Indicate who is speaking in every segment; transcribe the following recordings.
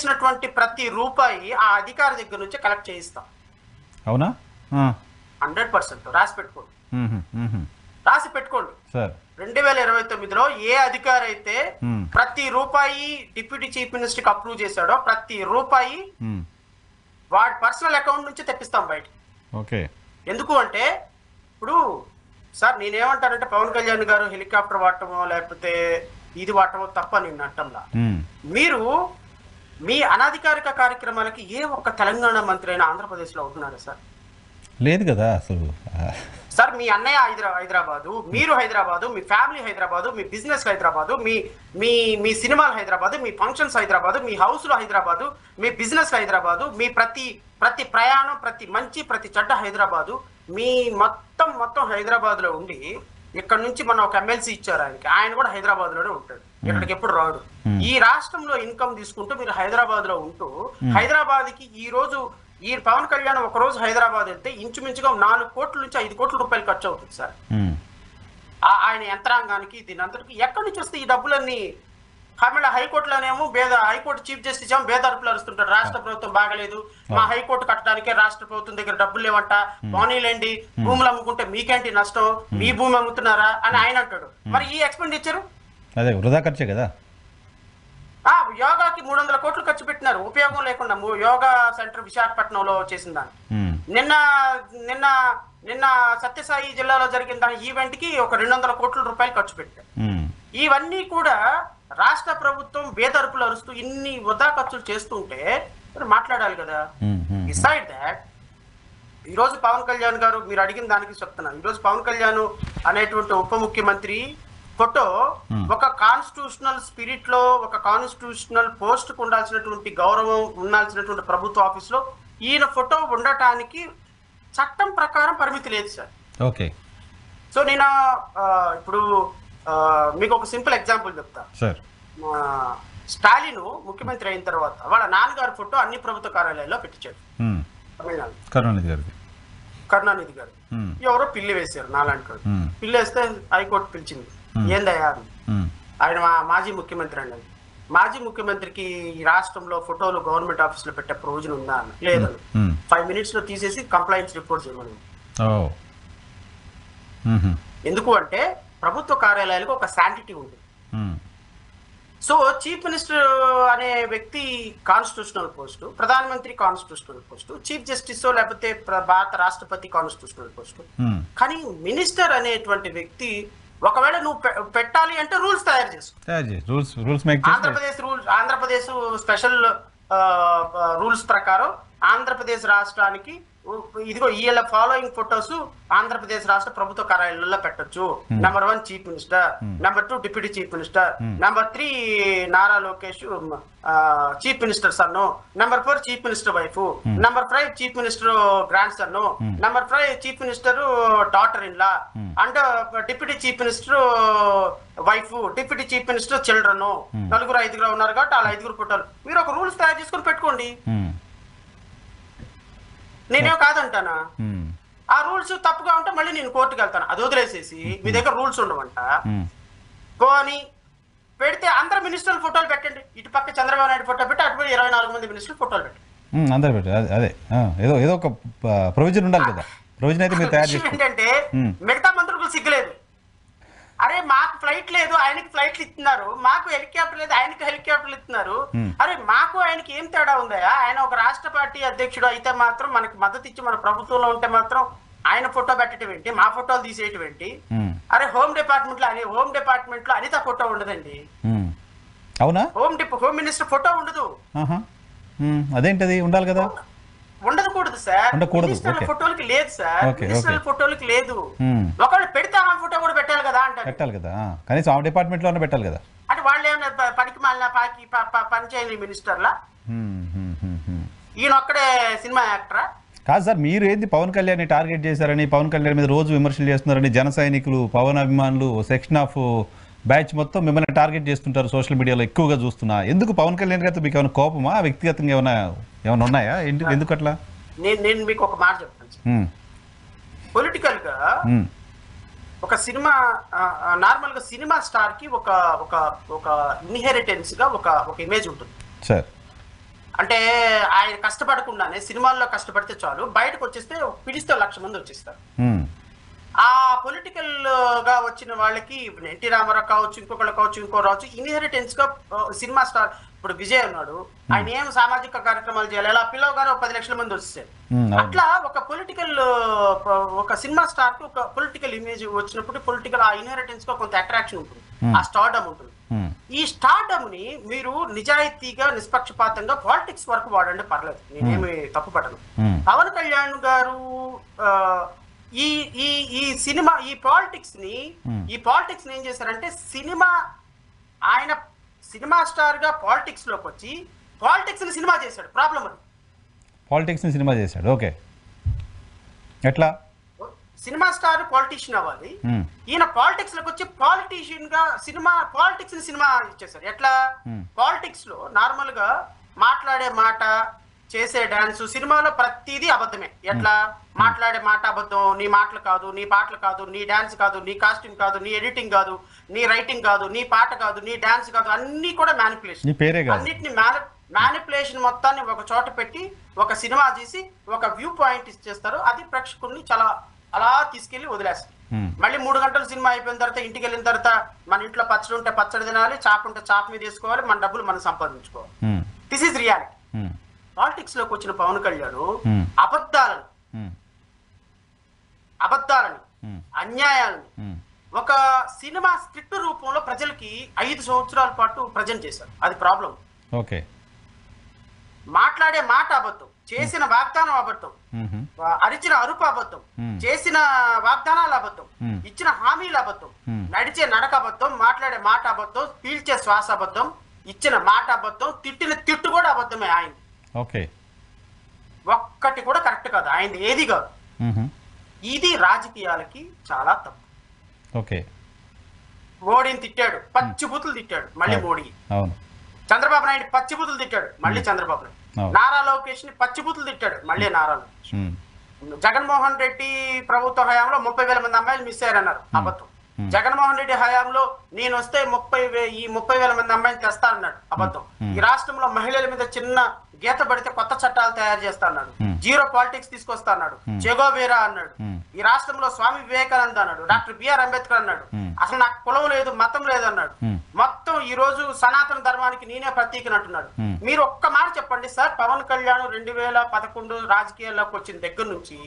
Speaker 1: చేసినటువంటి ప్రతి రూపాయి ఆ అధికారి దగ్గర నుంచి కలెక్ట్ చేయిస్తాం.
Speaker 2: అవునా?
Speaker 1: 100% రాసి పెట్టుకోండి, రాసి పెట్టుకోండి. 2029లో ఏ అధికారి అయితే ప్రతి రూపాయి డిప్యూటీ చీఫ్ మినిస్టర్ కి అప్రూవ్ చేశాడో ప్రతి రూపాయి వాడి పర్సనల్ అకౌంట్ నుంచి తెప్పిస్తాం బయటికి.
Speaker 2: ఓకే.
Speaker 1: ఎందుకు అంటే ఇప్పుడు సార్ నేనేమంటానంటే పవన్ కళ్యాణ్ గారు హెలికాప్టర్ వాడటమో లేకపోతే ఇది వాడటమో తప్ప నేను అంటంలా. మీరు మీ అనాధికారిక కార్యక్రమాలకి ఏ ఒక్క తెలంగాణ మంత్రి అయినా ఆంధ్రప్రదేశ్ లో ఉంటున్నారా సార్?
Speaker 2: లేదు కదా అసలు.
Speaker 1: సార్ మీ అన్నయ్య హైదరాబాదు, మీరు హైదరాబాదు, మీ ఫ్యామిలీ హైదరాబాదు, మీ బిజినెస్ హైదరాబాదు, మీ మీ మీ సినిమాలు హైదరాబాదు, మీ ఫంక్షన్స్ హైదరాబాదు, మీ హౌస్ లో హైదరాబాదు, మీ బిజినెస్ హైదరాబాదు, మీ ప్రతి ప్రయాణం, ప్రతి మంచి ప్రతి చెడ్డ హైదరాబాదు, మీ మొత్తం హైదరాబాద్ లో ఉండి ఇక్కడ నుంచి మనం ఒక ఎమ్మెల్సీ ఇచ్చారు ఆయనకి, ఆయన కూడా హైదరాబాద్ లోనే ఉంటాడు, ఇక్కడికి ఎప్పుడు రాడు. ఈ రాష్ట్రంలో ఇన్కమ్ తీసుకుంటూ మీరు హైదరాబాద్ లో ఉంటూ హైదరాబాద్ కి ఈ పవన్ కళ్యాణ్ ఒక రోజు హైదరాబాద్ వెళ్తే ఇంచుమించుగా 4 కోట్ల నుంచి 5 కోట్ల రూపాయలు ఖర్చు అవుతుంది సార్. ఆయన యంత్రాంగానికి దీని అందరికి ఎక్కడి నుంచి వస్తే ఈ డబ్బులన్నీ? మళ్ళీ హైకోర్టులోనేమో హైకోర్టు చీఫ్ జస్టిస్ ఏమో బేదరుపులు అరుస్తుంటాడు, రాష్ట్ర ప్రభుత్వం బాగలేదు, మా హైకోర్టు కట్టడానికే రాష్ట్ర ప్రభుత్వం దగ్గర డబ్బులు లేవంట, పోనీలేండి భూములు అమ్ముకుంటే మీకేంటి నష్టం, మీ భూమి అమ్ముతున్నారా అని ఆయన అంటాడు. మరి ఈ ఎక్స్పెండిచర్
Speaker 2: అదే వృధా ఖర్చే కదా.
Speaker 1: యోగాకి 300 కోట్లు ఖర్చు పెట్టినారు, ఉపయోగం లేకుండా. యోగా సెంటర్ విశాఖపట్నంలో చేసిన దాన్ని నిన్న సత్యసాయి జిల్లాలో జరిగిన దాని ఈవెంట్ కి ఒక 200 కోట్ల రూపాయలు ఖర్చు పెట్టారు. ఇవన్నీ కూడా రాష్ట్ర ప్రభుత్వం బేదరుపులు అరుస్తూ ఇన్ని వృధా ఖర్చులు చేస్తుంటే మాట్లాడాలి కదా. బిసైడ్ దాట్ ఈ రోజు పవన్ కళ్యాణ్ గారు మీరు అడిగిన దానికి చెప్తున్నాను, ఈ రోజు పవన్ కళ్యాణ్ అనేటువంటి ఉప ముఖ్యమంత్రి ఫోటో ఒక కాన్స్టిట్యూషనల్ స్పిరిట్ లో ఒక కాన్స్టిట్యూషనల్ పోస్ట్ కు ఉండాల్సినటువంటి గౌరవం ఉండాల్సినటువంటి ప్రభుత్వ ఆఫీస్ లో ఈయన ఫోటో ఉండటానికి చట్టం ప్రకారం పరిమితి లేదు సార్.
Speaker 2: ఓకే.
Speaker 1: సో నేను ఇప్పుడు మీకు ఒక సింపుల్ ఎగ్జాంపుల్ చెప్తా. స్టాలిన్ ముఖ్యమంత్రి అయిన తర్వాత వాళ్ళ నాన్నగారి ఫోటో అన్ని ప్రభుత్వ కార్యాలయాల్లో పెట్టించాడు తమిళనాడు, కరుణానిధి గారు. ఎవరో పిల్లి వేశారు, నాలాంటి పిల్లి వేస్తే హైకోర్టు పిలిచింది, ఏందయ్యా ఆయన మాజీ ముఖ్యమంత్రి అండి, మాజీ ముఖ్యమంత్రికి ఈ రాష్ట్రంలో ఫోటోలు గవర్నమెంట్ ఆఫీస్ లో పెట్టే ప్రొవిజన్ ఉందా అని. లేదని 5 minutes లో తీసేసి కంప్లైంట్స్ రిపోర్ట్ చేయమని. ఎందుకు అంటే ప్రభుత్వ కార్యాలయాలకు ఒక శాంటిటీ ఉంది. సో చీఫ్ మినిస్టర్ అనే వ్యక్తి కాన్స్టిట్యూషనల్ పోస్టు, ప్రధానమంత్రి కాన్స్టిట్యూషనల్ పోస్టు, చీఫ్ జస్టిస్ లేకపోతే భారత రాష్ట్రపతి కాన్స్టిట్యూషనల్ పోస్టు. కానీ మినిస్టర్ అనేటువంటి వ్యక్తి ఒకవేళ నువ్వు పెట్టాలి అంటే రూల్స్ తయారు చేసుకో. ఆంధ్రప్రదేశ్ స్పెషల్ రూల్స్ ప్రకారం ఆంధ్రప్రదేశ్ రాష్ట్రానికి ఇదిగో ఈ ఫాలోయింగ్ ఫొటోస్ ఆంధ్రప్రదేశ్ రాష్ట్ర ప్రభుత్వ కార్యాలయాల్లో పెట్టొచ్చు. Number 1 chief minister, number 2 deputy chief minister, number 3 Nara Lokesh chief minister son, number 4 chief minister wife, number 5 chief minister grandson, number 5 chief minister daughter in law, and deputy chief minister wife, deputy chief minister children, 4-5 ఉన్నారు కాబట్టి వాళ్ళ 5 ఫోటోలు మీరు ఒక rules తయారు చేసుకుని పెట్టుకోండి. నేనేం కాదంటానా? ఆ రూల్స్ తప్పుగా ఉంటే మళ్ళీ నేను కోర్టుకు వెళ్తాను. అది వదిలేసేసి మీ దగ్గర రూల్స్ ఉండవంట పోని పెడితే అందరు మినిస్టర్ల ఫోటోలు పెట్టండి. ఇటు పక్క చంద్రబాబు నాయుడు ఫోటో పెట్టి అటు 24 మంది మినిస్టర్ల ఫోటోలు పెట్టండి.
Speaker 2: అందరూ పెట్టి అదే ఏదో ఒక ప్రొవిజన్ ఉండాలి కదా. ప్రొవిజన్ అయితే మీరు తయారు చేసి
Speaker 1: ఏంటంటే మిగతా మంత్రులకు సిగ్గులేదు. అరే మాకు ఫ్లైట్ లేదు, ఆయనకి ఫ్లైట్లు ఇస్తున్నారు, మాకు హెలికాప్టర్ లేదు, ఆయనకి హెలికాప్టర్లు ఇస్తున్నారు. అరే మాకు ఆయనకి ఏం తేడా ఉందయా? ఆయన ఒక రాష్ట్ర పార్టీ అధ్యక్షుడు అయితే మాత్రం మనకి మద్దతు ఇచ్చి మన ప్రభుత్వంలో ఉంటే మాత్రం ఆయన ఫోటో పెట్టడం ఏంటి, మా ఫోటోలు తీసేయటం ఏంటి? అరే హోమ్ డిపార్ట్మెంట్ లో అనిత ఫోటో ఉండదండి.
Speaker 2: అవునా?
Speaker 1: హోమ్ మినిస్టర్ ఫోటో ఉండదు.
Speaker 2: అదేంటది? ఉండాలి కదా.
Speaker 1: ఉండకూడదు సార్, మినిస్టర్ల ఫోటోలకి లేదు సార్, మినిస్టర్ల ఫోటోలకి లేదు. ఒకవేళ పెడితే ఆ ఫోటో కూడా పెట్టాలి కదా అంటారు.
Speaker 2: పెట్టాలి కదా, కనీసం ఆ డిపార్ట్మెంట్ లోనే పెట్టాలి కదా.
Speaker 1: అంటే వాళ్ళు ఏమన్నా పనికి మాలిన పనిచేయని మినిస్టర్లా? ఈయన ఒక్కడే సినిమా యాక్టరా?
Speaker 2: కాదు సార్, మీరు ఏంది పవన్ కళ్యాణ్ టార్గెట్ చేశారని, పవన్ కళ్యాణ్ మీద రోజు విమర్శలు చేస్తున్నారని జన సైనికులు, పవన్ అభిమానులు, సెక్షన్ ఆఫ్ బ్యాచ్ మొత్తం మిమ్మల్ని టార్గెట్ చేస్తుంటారు సోషల్ మీడియాలో ఎక్కువగా చూస్తున్నా. ఎందుకు పవన్ కళ్యాణ్ గారితో మీకు ఏమైనా కోపమా, వ్యక్తిగతంగా ఏమైనా ఉన్నాయా? ఎందుకు అట్లా?
Speaker 1: నేను మీకు ఒక మాట చెప్తాను. పొలిటికల్ గా ఒక సినిమా నార్మల్ గా సినిమా స్టార్ కి ఒక ఇన్హెరిటెన్స్ గా ఒక ఇమేజ్ ఉంటుంది సార్. అంటే ఆయన కష్టపడకుండానే సినిమాల్లో కష్టపడితే చాలు, బయటకు వచ్చేస్తే పిలిస్తే 1,00,000 మంది వచ్చేస్తారు. ఆ పొలిటికల్ గా వచ్చిన వాళ్ళకి ఎన్టీ రామారావు కావచ్చు, ఇంకొకళ్ళు కావచ్చు, ఇంకో రావచ్చు, ఇన్హెరిటెన్స్ గా సినిమా స్టార్ ఇప్పుడు విజయ్ ఉన్నాడు, ఆయన ఏం సామాజిక కార్యక్రమాలు చేయాలి, ఎలా పిలవగానే 10 లక్షల మంది వచ్చేసారు. అట్లా ఒక పొలిటికల్ ఒక సినిమా స్టార్ కి ఒక పొలిటికల్ ఇమేజ్ వచ్చినప్పుడు పొలిటికల్ ఆ ఇన్హెరిటెన్స్ గా కొంత అట్రాక్షన్ ఉంటుంది, ఆ స్టార్డమ్ ఉంటుంది. ఈ స్టార్డమ్ ని మీరు నిజాయితీగా నిష్పక్షపాతంగా పాలిటిక్స్ వరకు వాడండి, పర్లేదు, నేనేమి తప్పు పడను. పవన్ కళ్యాణ్ గారు ఈ ఈ ఈ సినిమా ఈ పాలిటిక్స్ ని ఏం చేశారంటే, ఆయన సినిమా స్టార్ గా పాలిటిక్స్ లోకి వచ్చి పాలిటిక్స్ ని సినిమా చేశాడు. ప్రాబ్లం అది, పాలిటిక్స్ ని సినిమా చేశాడు. ఓకే, ఎట్లా సినిమా స్టార్ పాలిటీషియన్ అవ్వాలి, ఈయన పాలిటిక్స్ లోకి వచ్చి పాలిటీషియన్ గా పాలిటిక్స్ ని సినిమా ఇచ్చేసారు. ఎట్లా పాలిటిక్స్ లో నార్మల్ గా మాట్లాడే మాట, చేసే డాన్స్, సినిమాలో ప్రతిదీ అబద్ధమే. ఎట్లా మాట్లాడే మాట అబద్ధం, నీ మాటలు కాదు, నీ పాటలు కాదు, నీ డాన్స్ కాదు, నీ కాస్ట్యూమ్ కాదు, నీ ఎడిటింగ్ కాదు, నీ రైటింగ్ కాదు, నీ పాట కాదు, నీ డాన్స్ కాదు, అన్ని కూడా మ్యానిపులేషన్. అన్నిటిని మ్యానిపులేషన్ మొత్తాన్ని ఒక చోట పెట్టి ఒక సినిమా చేసి ఒక వ్యూ పాయింట్ ఇచ్చేస్తారు. అది ప్రేక్షకుల్ని చాలా అలా తీసుకెళ్లి వదిలేస్తారు. మళ్ళీ 3 గంటల సినిమా అయిపోయిన తర్వాత ఇంటికి వెళ్ళిన తర్వాత మన ఇంట్లో పచ్చడి ఉంటే పచ్చడి తినాలి, చాప్ ఉంటే చాప్ మీద వేసుకోవాలి, మన డబ్బులు మనం సంపాదించుకోవాలి. This is reality. పాలిటిక్స్ లోకి వచ్చిన పవన్ కళ్యాణ్ అబద్ధాలని అన్యాయాలని ఒక సినిమా స్క్రిప్ట్ రూపంలో ప్రజలకి 5 సంవత్సరాల పాటు ప్రజెంట్ చేశారు. అది ప్రాబ్లం. ఓకే, మాట్లాడే మాట అబద్ధం, చేసిన వాగ్దానం అబద్ధం, అరిచిన అరుపు అబద్ధం, చేసిన వాగ్దానాలు అబద్ధం, ఇచ్చిన హామీలు అబద్ధం, నడిచే నడక అబద్ధం, మాట్లాడే మాట అబద్ధం, పీల్చే శ్వాస అబద్ధం, ఇచ్చిన మాట అబద్ధం, తిట్టిన తిట్టు కూడా అబద్ధమే. ఆయన ఓకే ఒక్కటి కూడా కరెక్ట్ కాదు, ఆయన ఏది కాదు. ఇది రాజకీయాలకి చాలా తప్పు. ఓకే, మోడీని తిట్టాడు, పచ్చిబూతులు తిట్టాడు, మళ్ళీ మోడీ. చంద్రబాబు నాయుడు పచ్చిబూతులు తిట్టాడు, మళ్ళీ చంద్రబాబు నాయుడు. నారా లోకేష్ ని పచ్చిబూతులు తిట్టాడు, మళ్ళీ నారా లోకేష్. జగన్మోహన్ రెడ్డి ప్రభుత్వ హయాంలో 30,000 మంది అమ్మాయిలు మిస్ అయ్యారన్నారు, అబద్ధం. జగన్మోహన్ రెడ్డి హయాంలో నేను వస్తే 30,000 మంది అమ్మాయిని తెస్తా అన్నాడు, అబద్ధం. ఈ రాష్ట్రంలో మహిళల మీద చిన్న గీత పడితే కొత్త చట్టాలు తయారు చేస్తా అన్నాడు, జీరో పాలిటిక్స్ తీసుకొస్తా అన్నాడు, చెగోవేరా అన్నాడు. ఈ రాష్ట్రంలో స్వామి వివేకానంద అన్నాడు, డాక్టర్ బిఆర్ అంబేద్కర్ అన్నాడు, అసలు నాకు కులం లేదు మతం లేదు అన్నాడు. మొత్తం ఈ రోజు సనాతన ధర్మానికి నేనే ప్రతీకని అంటున్నాడు. మీరు ఒక్క మాట చెప్పండి సార్, పవన్ కళ్యాణ్ 2011 రాజకీయాల్లోకి వచ్చిన దగ్గర నుంచి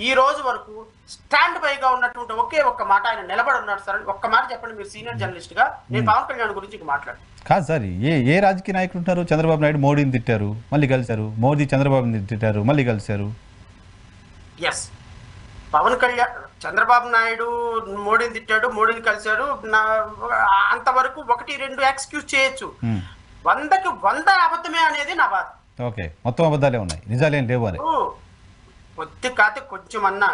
Speaker 1: ఈ రోజు వరకు స్టాండ్ బై గా ఉన్నటువంటి ఒకే ఒక్క మాట ఆయన నిలబడి ఉన్నాడు సార్. ఒక్క మాట చెప్పండి, మీరు సీనియర్ జర్నలిస్ట్ గా, నేను పవన్ కళ్యాణ్ గురించి మాట్లాడు. కాదు సార్, ఏ రాజకీయ నాయకులు ఉంటారు? చంద్రబాబు నాయుడు మోడీని తిట్టారు, మళ్ళీ కలిశారు, మోదీ చంద్రబాబుని తిట్టారు, మళ్ళీ కలిశారు. ఎస్, పవన్ కళ్యాణ్ చంద్రబాబు నాయుడు మోడీని తిట్టాడు, మోడీని కలిశారు, అంతవరకు 1-2 ఎక్స్క్యూజ్ చేయొచ్చు. 100కి 100 అబద్ధమే అనేది నా బాధ. ఓకే, మొత్తం అబద్ధాలే ఉన్నాయి, నిజాలేం లేవు అని కొద్ది కాతే కొంచెమన్నా.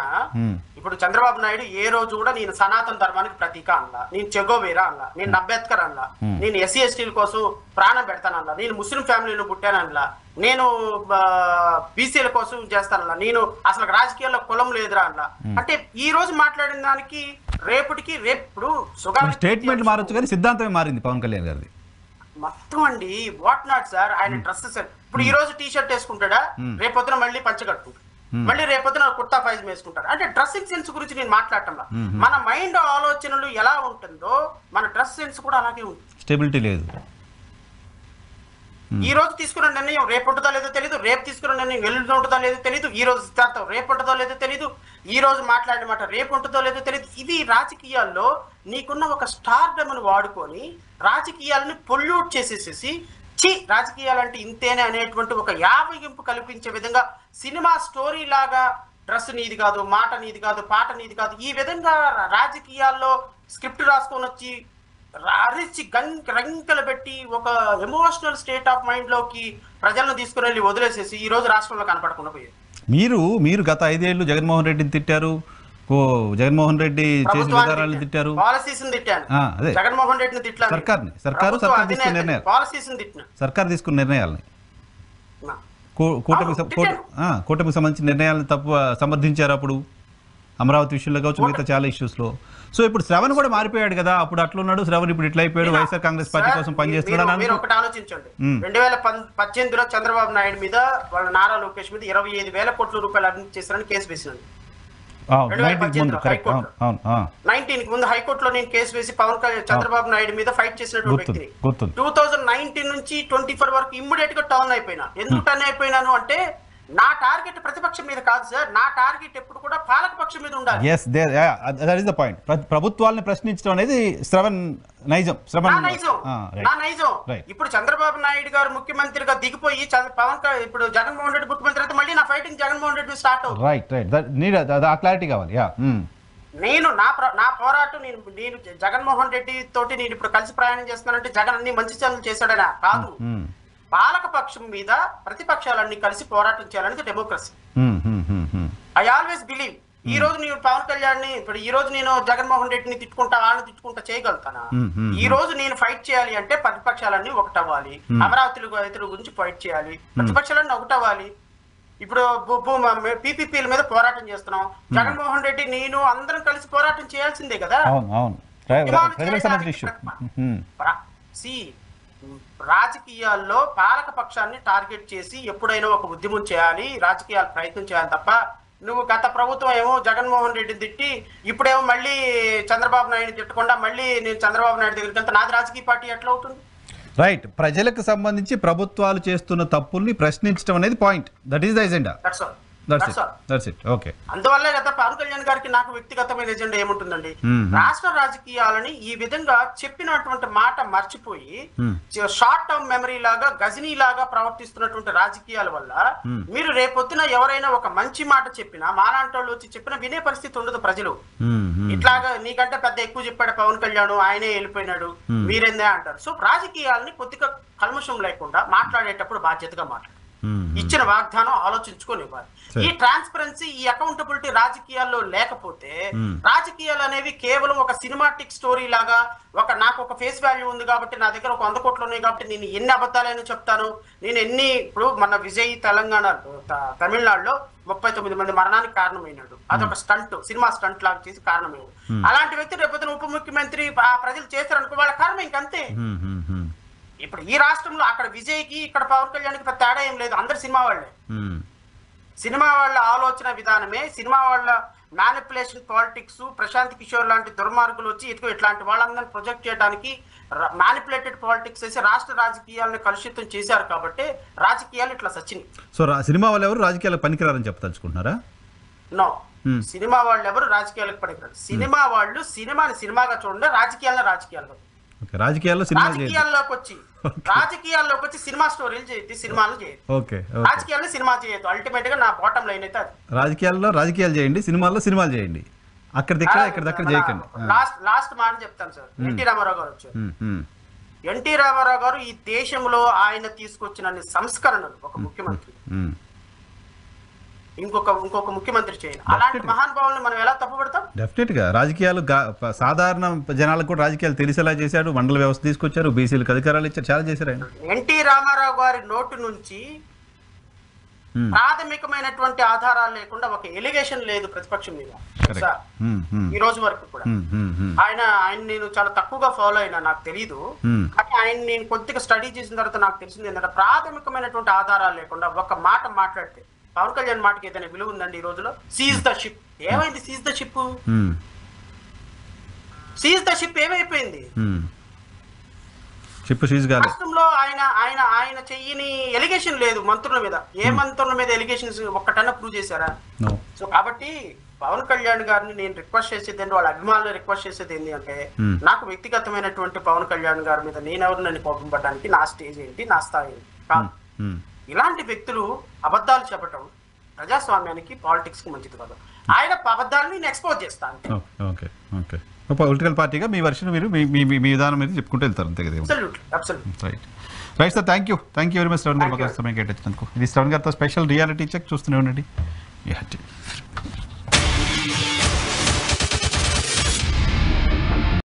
Speaker 1: ఇప్పుడు చంద్రబాబు నాయుడు ఏ రోజు కూడా నేను సనాతన ధర్మానికి ప్రతీక అనలా, నేను చెగోవేరా అనలా, నేను అంబేద్కర్ అనలా, నేను ఎస్సీ ఎస్టీల కోసం ప్రాణం పెడతానల్లా, నేను ముస్లిం ఫ్యామిలీలో పుట్టానల్లా, నేను బీసీల కోసం చేస్తానల్లా, నేను అసలు రాజకీయాల్లో కులం లేదురా అనలా. అంటే ఈ రోజు మాట్లాడిన దానికి రేపటికి రేపు స్టేట్మెంట్ మారొచ్చు కానీ సిద్ధాంతమే మారింది పవన్ కళ్యాణ్ గారిది మొత్తం అండి. వాట్ నాట్ సార్, ఆయన డ్రెస్సెస్ ఇప్పుడు ఈ రోజు టీ షర్ట్ వేసుకుంటాడా, రేపొద్దున మళ్ళీ పంచగట్టుకుంటాడు, మళ్ళీ రేపొద్దున కుర్తా ఫైజ్ వేసుకుంటారు. అంటే డ్రెస్సింగ్ సెన్స్ గురించి నేను మాట్లాడటంలా, మన మైండ్ ఆలోచనలు ఎలా ఉంటుందో మన డ్రెస్ సెన్స్ కూడా అలాగే ఉంటుంది. స్టెబిలిటీ లేదు. ఈ రోజు తీసుకున్న నిర్ణయం రేపు ఉంటుందో లేదో తెలియదు, రేపు తీసుకున్న నిర్ణయం ఎల్లుండి ఉంటుందో లేదో తెలియదు, ఈ రోజు సిద్ధాంతం రేపు ఉంటుందో లేదో తెలియదు, ఈ రోజు మాట్లాడిన మాట రేపు ఉంటుందో లేదో తెలియదు. ఇది రాజకీయాల్లో నీకున్న ఒక స్టార్డమ్ను వాడుకొని రాజకీయాలను పొల్యూట్ చేసేసేసి రాజకీయాలంటే ఇంతేనే అనేటువంటి ఒక యావగింపు కల్పించే విధంగా సినిమా స్టోరీ లాగా డ్రెస్ నీది కాదు, మాట నీది కాదు, పాట నీది కాదు, ఈ విధంగా రాజకీయాల్లో స్క్రిప్ట్ రాసుకొని వచ్చి అరిచి రంకెలు పెట్టి ఒక ఎమోషనల్ స్టేట్ ఆఫ్ మైండ్ లోకి ప్రజలను తీసుకుని వెళ్ళి వదిలేసేసి ఈ రోజు రాష్ట్రంలో కనపడకుండా పోయారు. మీరు గత 5 ఏళ్ళు జగన్మోహన్ రెడ్డిని తిట్టారు, జగన్మోహన్ రెడ్డి చేసిన విధానాలను తిట్టారు, పాలసీస్ని తిట్టాను, అదే జగన్మోహన్ రెడ్డిని తిట్టాను, సర్కారు తీసుకున్న నిర్ణయాలు, పాలసీస్ని తిట్టిన సర్కారు తీసుకున్న నిర్ణయాలని, కూటమికి సంబంధించిన నిర్ణయాలను సమర్థించారు. అప్పుడు
Speaker 2: అమరావతి విషయంలో కావచ్చు, మిగతా చాలా ఇష్యూస్లో. సో ఇప్పుడు శ్రవణ్ కూడా మారిపోయాడు కదా, అప్పుడు అట్లున్నాడు శ్రవణ్, ఇప్పుడు ఇట్లా అయిపోయాడు, వైఎస్ఆర్ కాంగ్రెస్ పార్టీ కోసం పనిచేస్తున్నాడు.
Speaker 1: మీరు ఒకటి ఆలోచించండి, 2018లో చంద్రబాబు నాయుడు మీద వాళ్ళ నారా లోకేష్ మీద 25,000 కోట్ల రూపాయలు అవినీతి చేశారని కేసు వేసినాడు. 19 ముందు హైకోర్టులో నేను కేసు వేసి పవన్ కళ్యాణ్ చంద్రబాబు నాయుడు మీద ఫైట్ చేసినటువంటి వ్యక్తిని. 2019 నుంచి 24 వరకు ఇమ్మీడియట్ గా టర్న్ అయిపోయినా. ఎందుకు టర్న్ అయిపోయినాను అంటే నా టార్గెట్ ప్రతిపక్షం మీద కాదు సార్, నా టార్గెట్ ఎప్పుడు కూడా పాలక పక్షం మీద ఉండాలి.
Speaker 2: ప్రభుత్వాలను ప్రశ్నించడం అనేది శ్రవణ్ నైజం.
Speaker 1: ఇప్పుడు చంద్రబాబు నాయుడు గారు ముఖ్యమంత్రిగా దిగిపోయి ఇప్పుడు జగన్మోహన్ రెడ్డి ముఖ్యమంత్రి అయితే మళ్ళీ నా ఫైటింగ్ జగన్మోహన్ రెడ్డి స్టార్ట్ అవుతుంది.
Speaker 2: క్లారిటీ కావాలి.
Speaker 1: నేను నా పోరాటం నేను జగన్మోహన్ రెడ్డి తోటి నేను ఇప్పుడు కలిసి ప్రయాణం చేస్తున్నానంటే జగన్ అన్ని మంచి చర్యలు చేశాడనా కాదు, పాలక పక్షం మీద ప్రతిపక్షాలన్నీ కలిసి పోరాటం చేయాలనేది డెమోక్రసీ. I always believe. ఈ రోజు నేను పవన్ కళ్యాణ్ ని ఇప్పుడు ఈ రోజు నేను జగన్మోహన్ రెడ్డిని తిట్టుకుంటా వాళ్ళని తిట్టుకుంటా చేయగలుగుతానా? ఈ రోజు నేను ఫైట్ చేయాలి అంటే ప్రతిపక్షాలన్నీ ఒకటవ్వాలి, అమరావతి రైతుల గురించి ఫైట్ చేయాలి, ప్రతిపక్షాలన్నీ ఒకటవ్వాలి. ఇప్పుడు పీపీపీల మీద పోరాటం చేస్తున్నాం, జగన్మోహన్ రెడ్డి నేను అందరం కలిసి పోరాటం చేయాల్సిందే కదా. రాజకీయాల్లో పాలక పక్షాన్ని టార్గెట్ చేసి ఎప్పుడైనా ఒక ఉద్యమం చేయాలి, రాజకీయాలు ప్రయత్నం చేయాలి తప్ప నువ్వు గత ప్రభుత్వం ఏమో జగన్మోహన్ రెడ్డిని తిట్టి ఇప్పుడేమో మళ్ళీ చంద్రబాబు నాయుడు తిట్టకుండా మళ్ళీ నేను చంద్రబాబు నాయుడు దగ్గరికి వెళ్తే నాది రాజకీయ పార్టీ ఎట్లా అవుతుంది?
Speaker 2: రైట్. ప్రజలకు సంబంధించి ప్రభుత్వాలు చేస్తున్న తప్పుల్ని ప్రశ్నించడం అనేది point. That is the agenda.
Speaker 1: అందువల్లే కదా పవన్ కళ్యాణ్ గారికి నాకు వ్యక్తిగతమైన ఎజెండా ఏముంటుందండి, రాష్ట్ర రాజకీయాలని ఈ విధంగా చెప్పినటువంటి మాట మర్చిపోయి షార్ట్ టర్మ్ మెమరీ లాగా గజనీ లాగా ప్రవర్తిస్తున్నటువంటి రాజకీయాల వల్ల మీరు రేపొద్దున ఎవరైనా ఒక మంచి మాట చెప్పినా మాలాంటి వాళ్ళు వచ్చి చెప్పినా వినే పరిస్థితి ఉండదు ప్రజలు. ఇట్లాగా నీకంటే పెద్ద ఎక్కువ చెప్పాడు పవన్ కళ్యాణ్, ఆయనే వెళ్ళిపోయినాడు, మీరేందే అంటారు. సో రాజకీయాలని కొద్దిగా కల్మషం లేకుండా మాట్లాడేటప్పుడు బాధ్యతగా మాట్లాడు, ఇచ్చిన వాగ్దానం ఆలోచించుకోనివ్వాలి. ఈ ట్రాన్స్పరెన్సీ, ఈ అకౌంటబిలిటీ రాజకీయాల్లో లేకపోతే రాజకీయాలు అనేవి కేవలం ఒక సినిమాటిక్ స్టోరీ లాగా, నాకు ఒక ఫేస్ వాల్యూ ఉంది కాబట్టి నా దగ్గర ఒక 100 కోట్లు ఉన్నాయి కాబట్టి నేను ఎన్ని అబద్ధాలైనా చెప్తాను, నేను ఇప్పుడు మన విజయ్ తమిళనాడులో 39 మంది మరణానికి కారణమైనాడు, అదొక స్టంట్, సినిమా స్టంట్ లాగా చేసి కారణమైనాడు. అలాంటి వ్యక్తి రేపు ఉప ముఖ్యమంత్రి ప్రజలు చేస్తారనుకో వాళ్ళ కారణం ఇంకంతే. ఇప్పుడు ఈ రాష్ట్రంలో అక్కడ విజయ్కి ఇక్కడ పవన్ కళ్యాణ్కి పెద్ద తేడా ఏం లేదు, అందరు సినిమా వాళ్ళే. సినిమా వాళ్ళ ఆలోచన విధానమే, సినిమా వాళ్ళ మ్యానిపులేషన్ పాలిటిక్స్, ప్రశాంత్ కిషోర్ లాంటి దుర్మార్గులు వచ్చి ఇట్లాంటి వాళ్ళందరినీ ప్రొజెక్ట్ చేయడానికి మ్యానిపులేటెడ్ పాలిటిక్స్ చేసి రాష్ట్ర రాజకీయాలను కలుషితం చేశారు కాబట్టి రాజకీయాలు ఇట్లా సచ్చినాయి.
Speaker 2: సో సినిమా వాళ్ళు ఎవరు రాజకీయాలకు పనికిరారని చెప్పదలుచుకుంటున్నారా?
Speaker 1: నో, సినిమా వాళ్ళు ఎవరు రాజకీయాలకు పనికిరారు. సినిమా వాళ్ళు సినిమాని సినిమాగా చూడండి, రాజకీయాల్లోకి వచ్చి సినిమా స్టోరీలు చేయొద్దు, సినిమాలు చేయొద్దు, రాజకీయాల్లో సినిమా చేయొద్దు. అల్టిమేట్ గా నా బాటమ్ లైన్ అయితే అది.
Speaker 2: రాజకీయాలు చేయండి, సినిమాల్లో సినిమాలు చేయండి, అక్కడ చేయకండి.
Speaker 1: లాస్ట్ మాట చెప్తాను సార్. ఎన్టీ రామారావు గారు వచ్చారు. ఎన్టీ రామారావు గారు ఈ దేశంలో ఆయన తీసుకొచ్చిన సంస్కరణలు ఒక ముఖ్యమంత్రి ఇంకొక ముఖ్యమంత్రి చేయాలి. అలాంటి మహానుభావులను మనం ఎలా తప్పుపడతాం?
Speaker 2: డెఫినెట్ గా రాజకీయాలు సాధారణ జనాలకు కూడా రాజకీయాలు తెలిసేలా చేశాడు, మండల వ్యవస్థ తీసుకొచ్చారు, బీసీలకు అధికారాలు ఇచ్చారు, చాలా చేశారు ఆయన.
Speaker 1: ఎన్టీ రామారావు గారి నోటు నుంచి ప్రాథమికమైనటువంటి ఆధారాలు లేకుండా ఒక ఎలిగేషన్ లేదు ప్రతిపక్షం మీద ఈ రోజు వరకు కూడా. ఆయన నేను చాలా తక్కువగా ఫాలో అయినా, నాకు తెలీదు, కానీ ఆయన నేను కొద్దిగా స్టడీ చేసిన తర్వాత నాకు తెలిసింది ఏంటంటే ప్రాథమికమైనటువంటి ఆధారాలు లేకుండా ఒక మాట మాట్లాడితే పవన్ కళ్యాణ్ మాటకి ఏదైనా విలువ ఉందండి ఈ రోజులో? Seize the ship. ఏమైంది seize the ship? Seize the ship ఏమైపోయింది? రాష్ట్రంలో ఆయన చెయ్యని ఎలిగేషన్ లేదు మంత్రుల మీద. ఏ మంత్రుల మీద ఎలిగేషన్స్ ఒక్కటన్నా ప్రూవ్ చేశారా? సో కాబట్టి పవన్ కళ్యాణ్ గారిని నేను రిక్వెస్ట్ చేసేది ఏంటి, వాళ్ళ అభిమానులు రిక్వెస్ట్ చేసేది ఏంటి అంటే, నాకు వ్యక్తిగతమైనటువంటి పవన్ కళ్యాణ్ గారి మీద నేనెవరు నన్ను కోపం పడడానికి, నా స్టేజ్ ఏంటి, నా స్థాయి ఏంటి కాదు. ఇలాంటి వ్యక్తులు అబద్ధాలు చెప్పటం ప్రజాస్వామ్యానికి, పాలిటిక్స్ కి మంచిది కాదు. ఆయన అబద్ధాలను నేను ఎక్స్పోజ్ చేస్తాను.
Speaker 2: పొలిటికల్ పార్టీగా మీ వర్షన్ మీరు మీ విధానం మీద చెప్పుకుంటూ వెళ్తారు, అంతే కదా? Right sir, thank you very much Shravan గారు సమయం కేటాయించినందుకు. ఇది శ్రవణ్ గారితో స్పెషల్ రియాలిటీ చెక్ చూస్తూనే ఉండండి.